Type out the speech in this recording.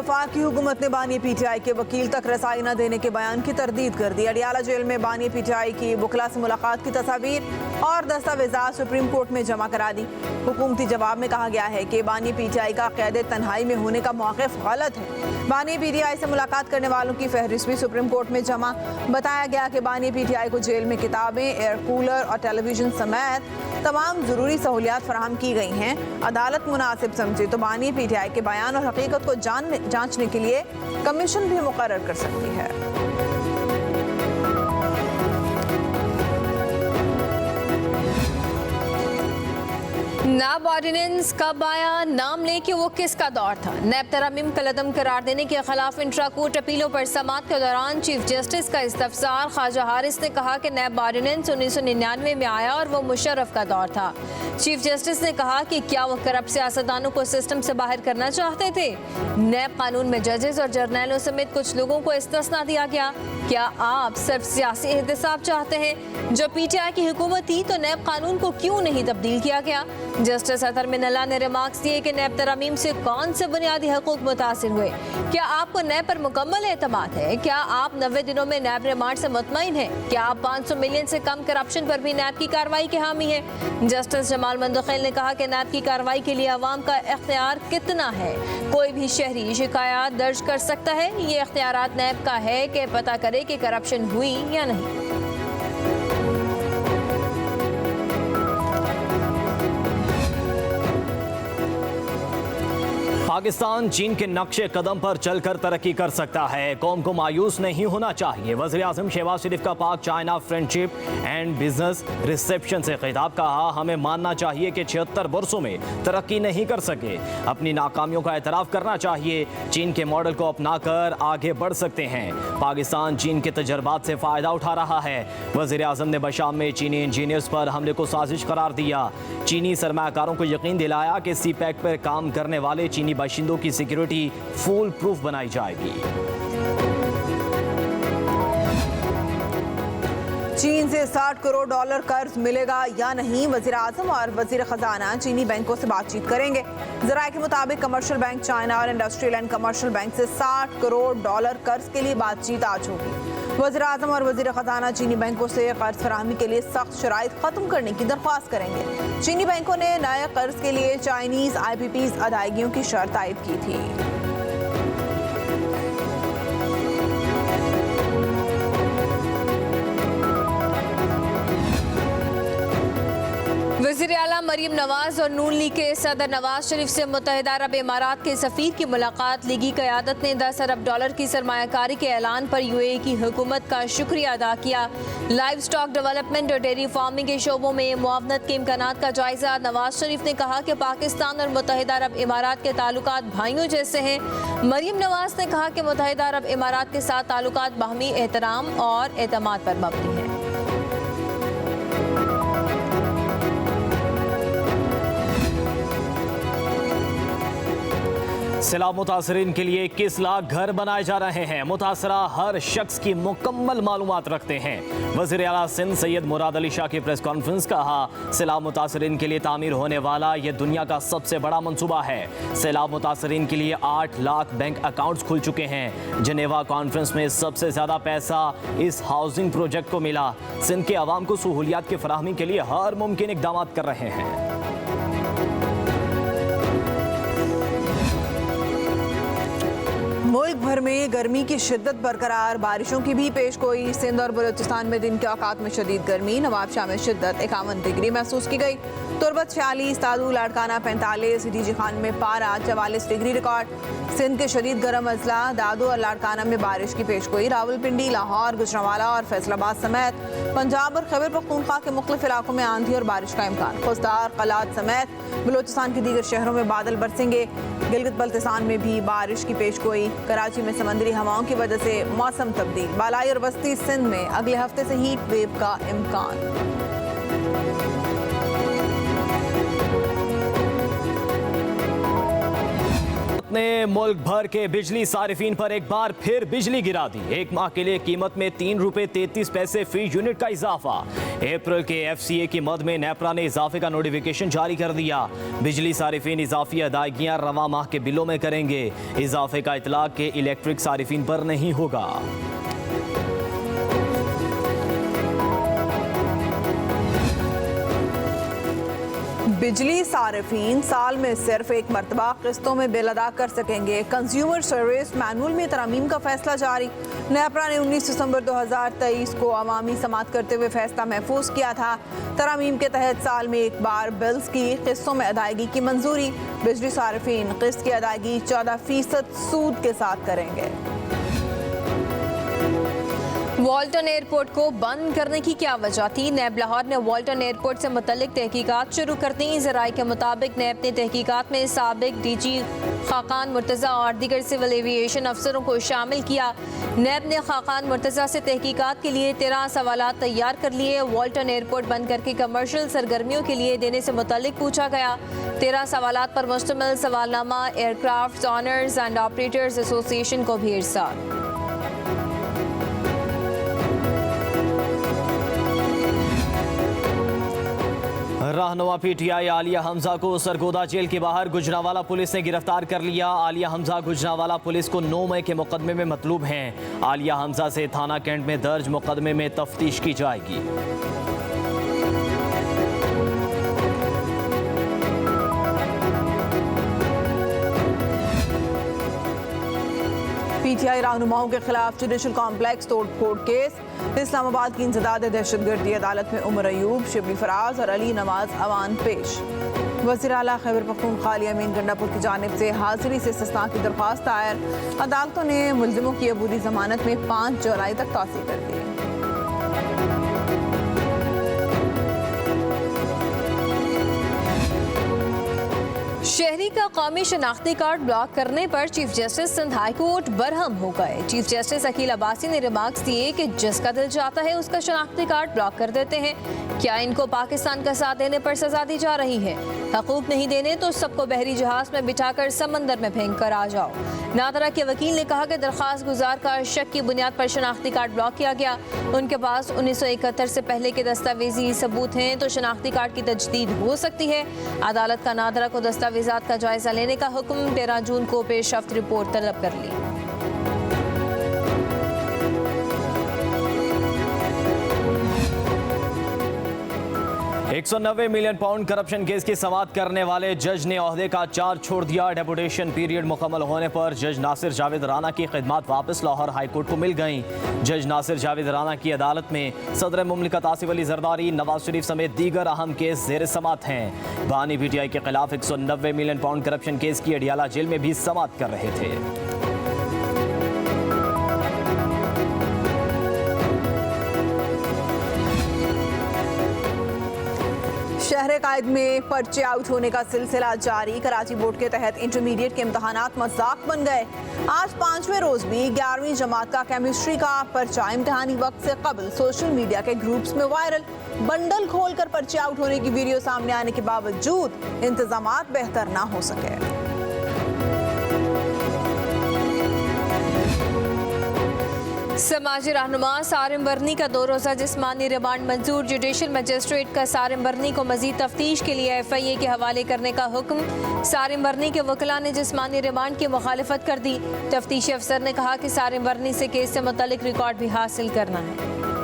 वफाकी हुकूमत ने बानी पीटीआई के वकील तक रसाई न देने के बयान की तरदीद कर दी। अडियाला जेल में बानी पीटीआई की वकला से मुलाकात की तस्वीर और दस्तावेजात सुप्रीम कोर्ट में जमा करा दी। हुकूमती जवाब में कहा गया है कि बानी पीटीआई का क़ैद तन्हाई में होने का मौक़िफ़ गलत है। बानी पीटीआई से मुलाकात करने वालों की फहरिस्त भी सुप्रीम कोर्ट में जमा। बताया गया कि बानी पीटीआई को जेल में किताबें, एयर कूलर और टेलीविजन समेत तमाम ज़रूरी सहूलियात फराहम की गई हैं। अदालत मुनासिब समझे तो बानी पीटीआई के बयान और हकीकत को जांचने के लिए कमीशन भी मुकर्रर कर सकती है। नैब ऑर्डिनेंस कब आया, नाम ले कि वो किसका दौर था। नैब तरमीम कलदम करार देने के खिलाफ इंट्रा कोर्ट अपीलों पर समाअत के दौरान चीफ जस्टिस का इस्तफसार। ख्वाजा हारिस ने कहा कि नैब ऑर्डिनेंस 1999 में आया और वो मुशर्रफ का दौर था। चीफ जस्टिस ने कहा कि क्या वो करप्ट सियासतदानों को सिस्टम से बाहर करना चाहते थे। नैब कानून में जजेस और जर्नैलों समेत कुछ लोगों को इस्तिस्ना दिया गया। क्या आप सिर्फ सियासी एहतसाब चाहते हैं? जब पीटीआई की हुकूमत थी तो नैब कानून को क्यों नहीं तब्दील किया गया? जस्टिस अतर मिनल्ला ने रिमार्क्स दिए कि नैब तरमीम से कौन से बुनियादी हकूक मुतासिर हुए। क्या आपको नैब पर मुकम्मल एतमाद है? क्या आप 90 दिनों में नैब रिमांड से मुतमईन हैं? क्या आप 500 मिलियन से कम करप्शन पर भी नैब की कार्रवाई के हामी है? जस्टिस जमाल मंदखिल ने कहा कि नैब की कार्रवाई के लिए अवाम का इख्तियार कितना है। कोई भी शहरी शिकायत दर्ज कर सकता है। ये इख्तियारात नैब का है कि पता करे कि करप्शन हुई या नहीं। पाकिस्तान चीन के नक्शे कदम पर चलकर तरक्की कर सकता है। कौम को मायूस नहीं होना चाहिए। वज़ीर आज़म शहबाज शरीफ का पाक China friendship and business reception से खिताब। कहा, हमें मानना चाहिए कि 76 वर्षों में तरक्की नहीं कर सके। अपनी नाकामियों का एतराफ़ करना चाहिए। चीन के मॉडल को अपनाकर आगे बढ़ सकते हैं। पाकिस्तान चीन के तजर्बात से फ़ायदा उठा रहा है। वज़ीर आज़म ने बशाम में चीनी इंजीनियर्स पर हमले को साजिश करार दिया। चीनी सरमायाकारों को यकीन दिलाया कि सी पैक पर काम करने वाले चीनी बाशिंदों की सिक्योरिटी फुल प्रूफ बनाई जाएगी। चीन से 60 करोड़ डॉलर कर्ज मिलेगा या नहीं, वज़ीर आज़म और वज़ीर ख़जाना चीनी बैंकों से बातचीत करेंगे। ज़राए के मुताबिक कमर्शियल बैंक चाइना और इंडस्ट्रियल एंड कमर्शियल बैंक से 60 करोड़ डॉलर कर्ज के लिए बातचीत आज होगी। वज़ीर आज़म और वज़ीर ख़जाना चीनी बैंकों से कर्ज फराहमी के लिए सख्त शराइत ख़त्म करने की दरख्वास्त करेंगे। चीनी बैंकों ने नए कर्ज के लिए चाइनीज़ IPPs अदायगियों की शर्त आयद की थी। वज़ीर आला मरीम नवाज और नून लीग के सदर नवाज शरीफ से मुत्तहिदा अरब इमारात के सफ़ीर की मुलाकात। लीगी क़यादत ने 10 अरब डॉलर की सरमायाकारी के ऐलान पर UAE की हुकूमत का शुक्रिया अदा किया। लाइव स्टॉक डेवलपमेंट और डेयरी फार्मिंग के शोबों में मुआवनत के इम्कानात का जायजा। नवाज शरीफ ने कहा कि पाकिस्तान और मुत्तहिदा अरब इमारात के ताल्लुकात भाइयों जैसे हैं। मरीम नवाज ने कहा कि मुत्तहिदा अरब इमारात के साथ ताल्लुकात बाहमी एहतराम और एतमाद पर मबनी है। सैलाब मुतासरीन के लिए 21 लाख घर बनाए जा रहे हैं। मुतासरा हर शख्स की मुकम्मल मालूमात रखते हैं। वज़ीर आला सिंध सैयद मुराद अली शाह की प्रेस कॉन्फ्रेंस। कहा, सैलाब मुतासरीन के लिए तामीर होने वाला ये दुनिया का सबसे बड़ा मंसूबा है। सैलाब मुतासरीन के लिए 8 लाख बैंक अकाउंट्स खुल चुके हैं। जनेवा कॉन्फ्रेंस में सबसे ज़्यादा पैसा इस हाउसिंग प्रोजेक्ट को मिला। सिंध के अवाम को सहूलियात की फराहमी के लिए हर मुमकिन इक़दाम कर रहे हैं। मुल्क भर में गर्मी की शिद्दत बरकरार, बारिशों की भी पेशगोई। सिंध और बलूचिस्तान में दिन के औकात में शदीद गर्मी। नवाबशाह में शिद्दत 51 डिग्री महसूस की गई। तुरबत 46, दादू लाड़काना 45, डीजी खान में पारा 44 डिग्री रिकॉर्ड। सिंध के शदीद गर्म अजला, दादू और लाड़काना में बारिश की पेशगोई। रावलपिंडी, लाहौर, गुजरांवाला और फैसलाबाद समेत पंजाब और खैबर पख्तूनख्वा के मुख्तलिफ इलाकों में आंधी और बारिश का इम्कान। खुशदार, कलात समेत बलूचिस्तान के दीगर शहरों में बादल बरसेंगे। गिलगित बल्तिस्तान में भी बारिश की पेशगोई। कराची में समंदरी हवाओं की वजह से मौसम तब्दील। बालाई और बस्ती सिंध में अगले हफ्ते से हीट वेव का इम्कान। ने मुल्क भर के बिजली सारिफीन पर एक बार फिर बिजली गिरा दी। एक माह के लिए कीमत में ₹3.33 फी यूनिट का इजाफा। अप्रैल के FCA की मद में नेपरा ने इजाफे का नोटिफिकेशन जारी कर दिया। बिजली सारिफीन इजाफी अदायगियां रवा माह के बिलों में करेंगे। इजाफे का इतलाक के इलेक्ट्रिक सारिफीन पर नहीं होगा। बिजली सारिफीन साल में सिर्फ एक मरतबा किस्तों में बिल अदा कर सकेंगे। कंज्यूमर सर्विस मैनुअल में तरमीम का फैसला जारी। नेपरा ने 19 दिसंबर 2023 को अवामी समात करते हुए फैसला महफूज किया था। तरमीम के तहत साल में एक बार बिल्स की किस्तों में अदायगी की मंजूरी। बिजली सारिफीन किस्त की अदायगी 14% सूद के साथ करेंगे। वाल्टन एयरपोर्ट को बंद करने की क्या वजह थी? नैब लाहौर ने वाल्टन एयरपोर्ट से मुतल्लिक तहकीकात शुरू कर दी। ज़राए के मुताबिक नैब ने तहकीकात में साबिक DG खाकान मुर्तज़ा और दीगर सिविल एविएशन अफसरों को शामिल किया। नैब ने खाकान मुर्तज़ा से तहकीकात के लिए 13 सवालात तैयार कर लिए। वाल्टन एयरपोर्ट बंद करके कमर्शियल सरगर्मियों के लिए देने से मुतल्लिक पूछा गया। 13 सवालात पर मुश्तमिल सवालनामा aircraft owners and operators association को भी इरसाल। रहनुमा PTI आलिया हमजा को सरगोदा जेल के बाहर गुजरावाला पुलिस ने गिरफ्तार कर लिया। आलिया हमजा गुजरावाला पुलिस को 9 मई के मुकदमे में मतलूब हैं। आलिया हमजा से थाना कैंट में दर्ज मुकदमे में तफ्तीश की जाएगी। PTI रहनुमाओं के खिलाफ जुडिशल कॉम्प्लेक्स तोड़फोड़ केस। इस्लामाबाद की इंसदाद दहशतगर्दी अदालत में उमर अयूब, शिबली फराज और अली नवाज अवान पेश। वज़ीर आला खैबर पख्तूनख्वा अली अमीन गंडापुर की जानिब से हाजिरी से इस्तिस्ना की दरख्वास्त दायर। अदालतों ने मुल्जिमों की अबूरी जमानत में 5 जुलाई तक तौसीह कर दी। शहरी का कौमी शनाख्ती कार्ड ब्लॉक करने पर chief justice Sindh high court बरहम हो गए। चीफ जस्टिस अकील अब्बासी ने रिमार्क्स दिए कि जिसका दिल चाहता है उसका शनाख्ती कार्ड ब्लॉक कर देते हैं। क्या इनको पाकिस्तान का साथ देने पर सजा दी जा रही है? हकूक नहीं देने तो सबको बहरी जहाज में बिठाकर समंदर में फेंक कर आ जाओ। नादरा के वकील ने कहा कि दरख्वास्त गुजार का शक की बुनियाद पर शनाख्ती कार्ड ब्लॉक किया गया। उनके पास 1971 से पहले के दस्तावेजी सबूत हैं तो शनाख्ती कार्ड की तजदीद हो सकती है। अदालत का नादरा को दस्तावेजात का जायजा लेने का हुक्म। 13 जून को पेशरफ्त रिपोर्ट तलब कर ली। 190 मिलियन पाउंड करप्शन केस की समाअत करने वाले जज ने ओहदे का चार्ज छोड़ दिया। डेपुटेशन पीरियड मुकम्मल होने पर जज नासिर जावेद राना की खिदमात वापस लाहौर हाई कोर्ट को मिल गईं। जज नासिर जावेद राना की अदालत में सदर मुमलिकत आसिफ अली जरदारी, नवाज शरीफ समेत दीगर अहम केस जेर समाअत हैं। बानी PTI के खिलाफ 190 मिलियन पाउंड करप्शन केस की अडियाला जेल में भी समाअत कर रहे थे। शहर कायद में पर्चे आउट होने का सिलसिला जारी। कराची बोर्ड के तहत इंटरमीडिएट के इम्तहानात मजाक बन गए। आज 5वें रोज भी 11वीं जमात का केमिस्ट्री का पर्चा इम्तहानी वक्त से कबल सोशल मीडिया के ग्रुप्स में वायरल। बंडल खोलकर पर्चे आउट होने की वीडियो सामने आने के बावजूद इंतजामात बेहतर ना हो सके। समाजी रहनुमा सारिम बरनी का 2 रोज़ा जिस्मानी रिमांड मंजूर। जुडिशल मजिस्ट्रेट का सारिम बरनी को मजीद तफ्तीश के लिए FIA के हवाले करने का हुक्म। सारिम बरनी के वकला ने जिस्मानी रिमांड की मुखालिफत कर दी। तफ्तीशी अफसर ने कहा कि सारिम बरनी से केस से मुतल्लिक रिकॉर्ड भी हासिल करना है।